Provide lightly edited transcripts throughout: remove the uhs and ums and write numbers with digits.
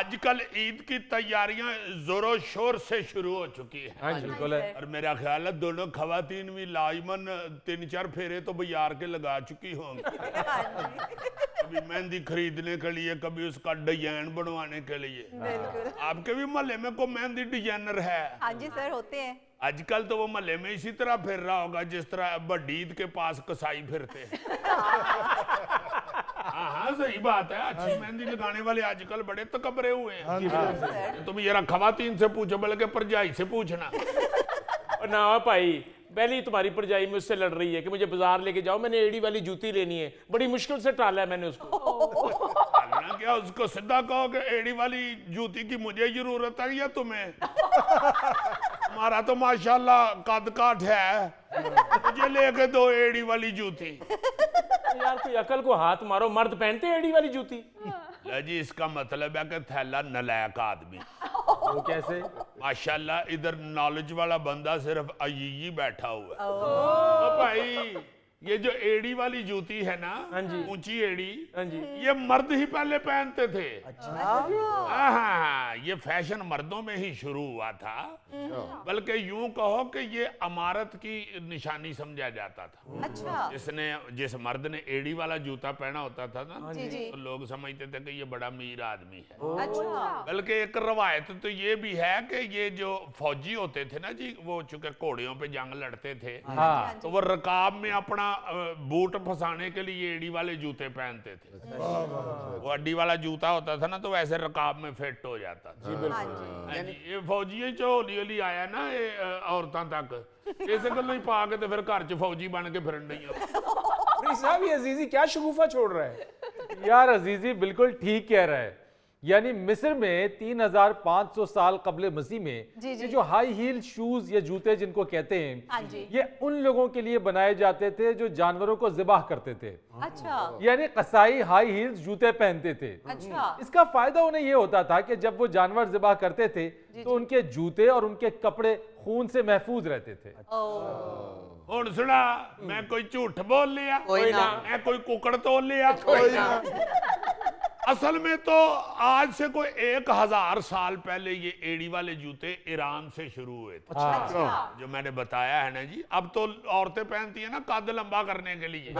آج کل عید کی تیاریاں زور و شور سے شروع ہو چکی ہیں. ہاں جی بالکل ہے. اور میرا خیال ہے دونوں خواتین بھی لازماً 3-4 پھیرے تو بازار کے لگا چکی ہوں گی. کبھی مہندی خریدنے کے لیے, کبھی اس کا ڈیزائن بنوانے کے لیے. آپ کے بھی محلے میں کوئی مہندی ڈیزائنر ہے؟ ہاں جی سر, ہوتے ہیں. آج کل تو وہ محلے میں اسی طرح پھر رہا ہوگا جس طرح بڑی عید کے پاس کسائی پھرتے ہیں. ہاں صحیح بات ہے. اچھی مہندی لگانے والے آج کل بڑے تکبرے ہوئے ہیں. تم یہ خواتین سے پوچھو بلکہ پرجائی سے پوچھنا. نہ بھائی, پہلی تمہاری پرجائی مجھ سے لڑ رہی ہے کہ مجھے بازار لے کے جاؤ, میں نے ایڑی والی جوتی لینی ہے. بڑی مشکل سے ٹالا ہے میں نے اس کو. کیا اس کو سدھا کہو کہ ایڑی والی جوتی کی مجھے ضرورت ہے یا تمہیں؟ ہمارا تو ماشاءاللہ قد کاٹ ہے, مجھے لے کے دو ایڑی والی جوتی. یار کوئی عقل کو ہاتھ مارو, مرد پہنتے ہیں ایڑی والی جوتی؟ جی اس کا مطلب ہے کہ تھیلا نلائق آدمی. وہ کیسے؟ ماشاءاللہ ادھر نالج والا بندہ صرف ایئی بیٹھا ہوا ہے. بھائی یہ جو ایڑی والی جوتی ہے نا, اونچی ایڑی, یہ مرد ہی پہلے پہنتے تھے. ہاں, یہ فیشن مردوں میں ہی شروع ہوا تھا. بلکہ یوں کہو کہ یہ امارت کی نشانی سمجھا جاتا تھا. جس مرد نے ایڑی والا جوتا پہنا ہوتا تھا نا, تو لوگ سمجھتے تھے کہ یہ بڑا امیر آدمی ہے. بلکہ ایک روایت تو یہ بھی ہے کہ یہ جو فوجی ہوتے تھے نا جی, وہ چونکہ گھوڑیوں پہ جنگ لڑتے تھے, تو وہ رکاب میں اپنا بوٹ پھنسانے کے لیے ایڑی والے جوتے پہنتے تھے. وہ اڈی والا جوتا ہوتا تھا نا, تو ویسے رکاب میں فٹ ہو جاتا تھا. یہ فوجی ہولی ہولی آیا نا عورتوں تک, اسے گلوں ہی پا کے تو پھر گھر چ فوجی بن کے پھرن ڈی. صاحب یہ عزیزی کیا شگوفہ چھوڑ رہا ہے یار. عزیزی بالکل ٹھیک کہہ رہا ہے. یعنی مصر میں 3500 سال قبل مسیح میں یہ جو ہائی ہیل شوز یا جوتے جن کو کہتے ہیں, یہ ان لوگوں کے لیے بنائے جاتے تھے جو جانوروں کو ذبح کرتے تھے. یعنی قصائی ہائی ہیل جوتے پہنتے تھے. اس کا فائدہ انہیں یہ ہوتا تھا کہ جب وہ جانور ذبح کرتے تھے تو ان کے جوتے اور ان کے کپڑے خون سے محفوظ رہتے تھے. اور سنا, میں کوئی جھوٹ بول لیا, میں کوئی ککڑ تول لیا. اصل میں تو آج سے کوئی 1000 سال پہلے یہ ایڑی والے جوتے ایران سے شروع ہوئے تھے. جو میں نے بتایا ہے نا جی, اب تو عورتیں پہنتی ہیں نا قد لمبا کرنے کے لیے.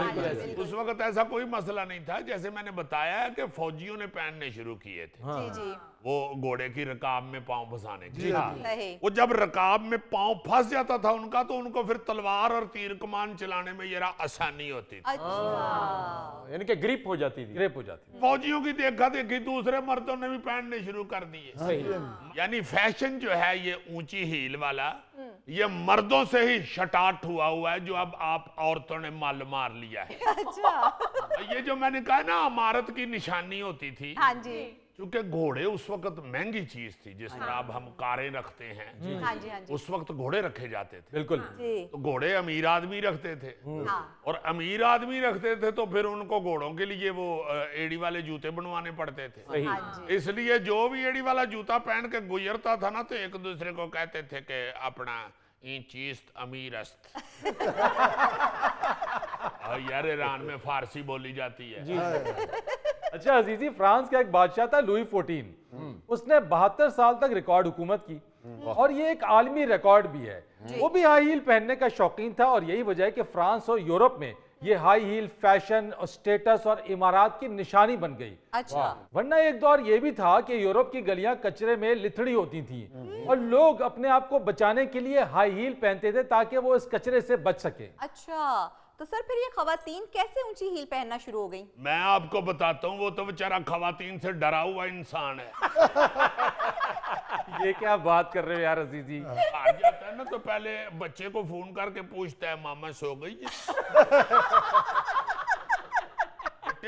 اس وقت ایسا کوئی مسئلہ نہیں تھا. جیسے میں نے بتایا ہے کہ فوجیوں نے پہننے شروع کیے تھے, وہ گھوڑے کی رکاب میں پاؤں پھنسانے کے لیے. وہ جب رکاب میں پاؤں پھنس جاتا تھا ان کا, تو ان کو پھر تلوار اور تیر کمان چلانے میں ذرا آسانی ہوتی تھی. یعنی کہ گریپ ہو جاتی تھی. فوجیوں کی دیکھا دیکھی دوسرے مردوں نے بھی پہننے شروع کر دیے. یعنی فیشن جو ہے یہ اونچی ہیل والا, یہ مردوں سے ہی شٹارٹ ہوا ہے, جو اب آپ عورتوں نے مال مار لیا ہے. یہ جو میں نے کہا نا امارت کی نشانی ہوتی تھی, چونکہ گھوڑے اس وقت مہنگی چیز تھی. جس طرح اب ہم کاریں رکھتے ہیں, اس وقت گھوڑے رکھے جاتے تھے. بالکل. تو گھوڑے امیر آدمی رکھتے تھے, اور امیر آدمی رکھتے تھے تو پھر ان کو گھوڑوں کے لیے وہ ایڑی والے جوتے بنوانے پڑتے تھے. اس لیے جو بھی ایڑی والا جوتا پہن کے گزرتا تھا نا, تو ایک دوسرے کو کہتے تھے کہ اپنا این چیست امیر است. یار ایران میں فارسی بولی جاتی ہے. اچھا عزیزی, فرانس کا ایک بادشاہ تھا لوئی 14. اس نے 72 سال تک ریکارڈ حکومت کی, اور یہ ایک عالمی ریکارڈ بھی ہے. وہ بھی ہائی ہیل پہننے کا شوقین تھا, اور یہی وجہ ہے کہ فرانس اور یورپ میں یہ ہائی ہیل فیشن اور سٹیٹس اور امارات کی نشانی بن گئی. ورنہ ایک دور یہ بھی تھا کہ یورپ کی گلیاں کچرے میں لتھڑی ہوتی تھیں, اور لوگ اپنے آپ کو بچانے کے لیے ہائی ہیل پہنتے تھے تاکہ وہ اس کچرے سے بچ سکے. اچھا, تو سر پھر یہ خواتین کیسے اونچی ہیل پہننا شروع ہو گئی؟ میں آپ کو بتاتا ہوں, وہ تو بیچارہ خواتین سے ڈرا ہوا انسان ہے. یہ کیا بات کر رہے ہو یار عزیزی. آ جاتا ہے نا تو پہلے بچے کو فون کر کے پوچھتا ہے, ماما سو گئی ہے؟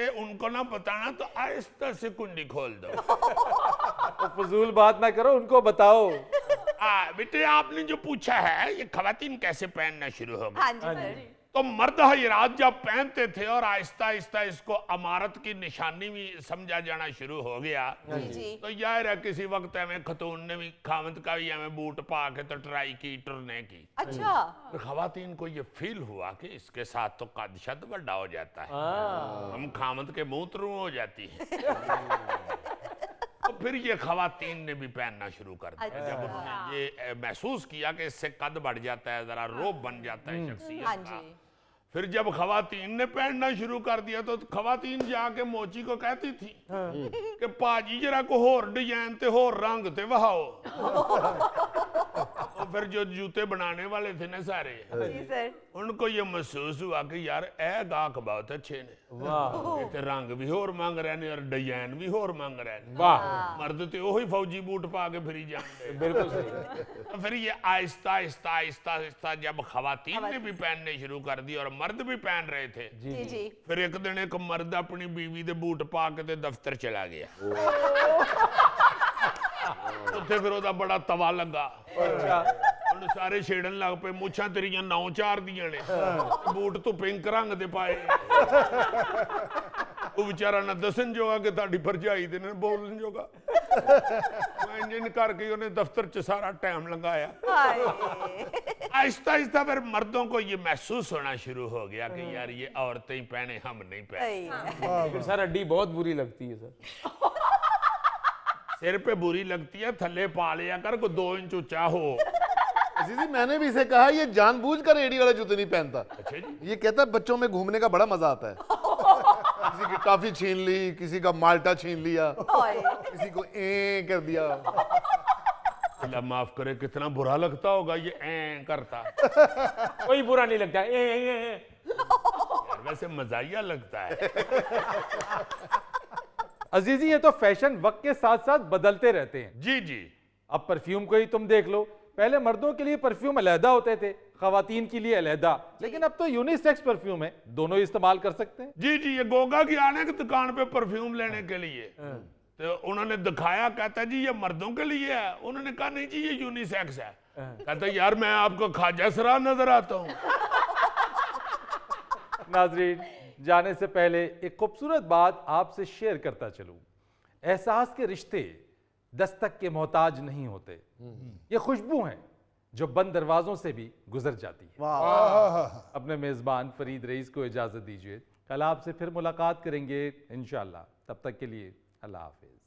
ان کو نہ بتانا تو آہستہ سے کنڈی کھول دو. فضول بات نہ کرو, ان کو بتاؤ. بیٹے آپ نے جو پوچھا ہے یہ خواتین کیسے پہننا شروع ہو گئی, تو مرد حضرات جب پہنتے تھے اور آہستہ آہستہ اس کو امارت کی نشانی بھی سمجھا جانا شروع ہو گیا, تو ظاہر ہے کسی وقت ہمیں خاتون نے بھی خامد کا بھی ہمیں بوٹ پا کے تو ٹرائی کی, ٹرنے کی. خواتین کو یہ فیل ہوا کہ اس کے ساتھ تو قد شد بڑا ہو جاتا ہے, ہم خامد کے منہ ترو ہو جاتی ہیں. تو پھر یہ خواتین نے بھی پہننا شروع کر دیا جب انہوں نے یہ محسوس کیا کہ اس سے قد بڑھ جاتا ہے، ذرا روب بن جاتا ہے شخصیت کا، پھر جب خواتین نے پہننا شروع کر دیا تو خواتین جا کے موچی کو کہتی تھی کہ پاجی جرا کو ہور ڈیزائن تے ہور رنگ تے وہاؤ۔ اور پھر جو جوتے بنانے والے تھے نا سارے، ان کو یہ محسوس ہوا کہ یار اے گاہک بہت اچھے نے، یہ تے رنگ بھی ہور مانگ رہے ہیں اور ڈیزائن بھی ہور مانگ رہے ہیں، واہ مرد تے وہی فوجی بوٹ پا کے پھری جاندے۔ بالکل صحیح۔ پھر یہ آہستہ آہستہ آہستہ آہستہ جب خواتین نے بھی پہننے شروع کر دی اور مرد بھی پہن رہے تھے، پھر ایک دن ایک مرد اپنی بیوی دے بوٹ پا کے تے دفتر چلا گیا، اتنے پھر وہ بڑا توا لگا، انہوں سارے چھیڑن لگ پہ مچھاں تیریاں 9-4 دیاں نے، بوٹ تو پنک رنگ دے پائے، وہ بیچارہ نہ دسن جوگا کہ تاڑی بھرجائی دے نہ بولن جوگا، انجن کر کے انہیں دفتر چ سارا ٹائم لگایا۔ آہستہ آہستہ پھر مردوں کو یہ محسوس ہونا شروع ہو گیا کہ یار یہ عورتیں پہنے ہم نہیں پہنے۔ پھر سر ہڈی بہت بری لگتی ہے سر، سر پہ بری لگتی ہے، تھلے پا لیا کر کو 2 انچ اونچا ہو۔ عزیزی میں نے بھی اسے کہا یہ جان بوجھ کر ایڑی والا جوتے نہیں پہنتا، اچھا جی، یہ کہتا ہے بچوں میں گھومنے کا بڑا مزہ آتا ہے، کسی کی کافی چھین لی، کسی کا مالٹا چھین لیا، کسی کو کر دیا۔ اللہ معاف کرے کتنا برا لگتا ہوگا یہ کرتا، کوئی برا نہیں لگتا، یار ویسے مزاحیہ لگتا ہے۔ عزیزی یہ تو فیشن وقت کے ساتھ ساتھ بدلتے رہتے ہیں۔ جی جی، اب پرفیوم کو ہی تم دیکھ لو، پہلے مردوں کے لیے پرفیوم علیحدہ ہوتے تھے، خواتین کے لیے علیحدہ، لیکن اب تو یونی سیکس پرفیوم ہے، دونوں ہی استعمال کر سکتے ہیں۔ جی جی، یہ گوگا کی آنے کی دکان پہ پرفیوم لینے کے لیے تو انہوں نے دکھایا، کہتا جی یہ مردوں کے لیے ہے، انہوں نے کہا نہیں جی یہ یونی سیکس ہے، کہتا یار میں آپ کو خواجہ سرا نظر آتا ہوں۔ ناظرین جانے سے پہلے ایک خوبصورت بات آپ سے شیئر کرتا چلوں، احساس کے رشتے دستک کے محتاج نہیں ہوتے، یہ خوشبو ہیں جو بند دروازوں سے بھی گزر جاتی ہے۔ اپنے میزبان فرید رئیس کو اجازت دیجیے، کل آپ سے پھر ملاقات کریں گے انشاءاللہ، تب تک کے لیے اللہ حافظ۔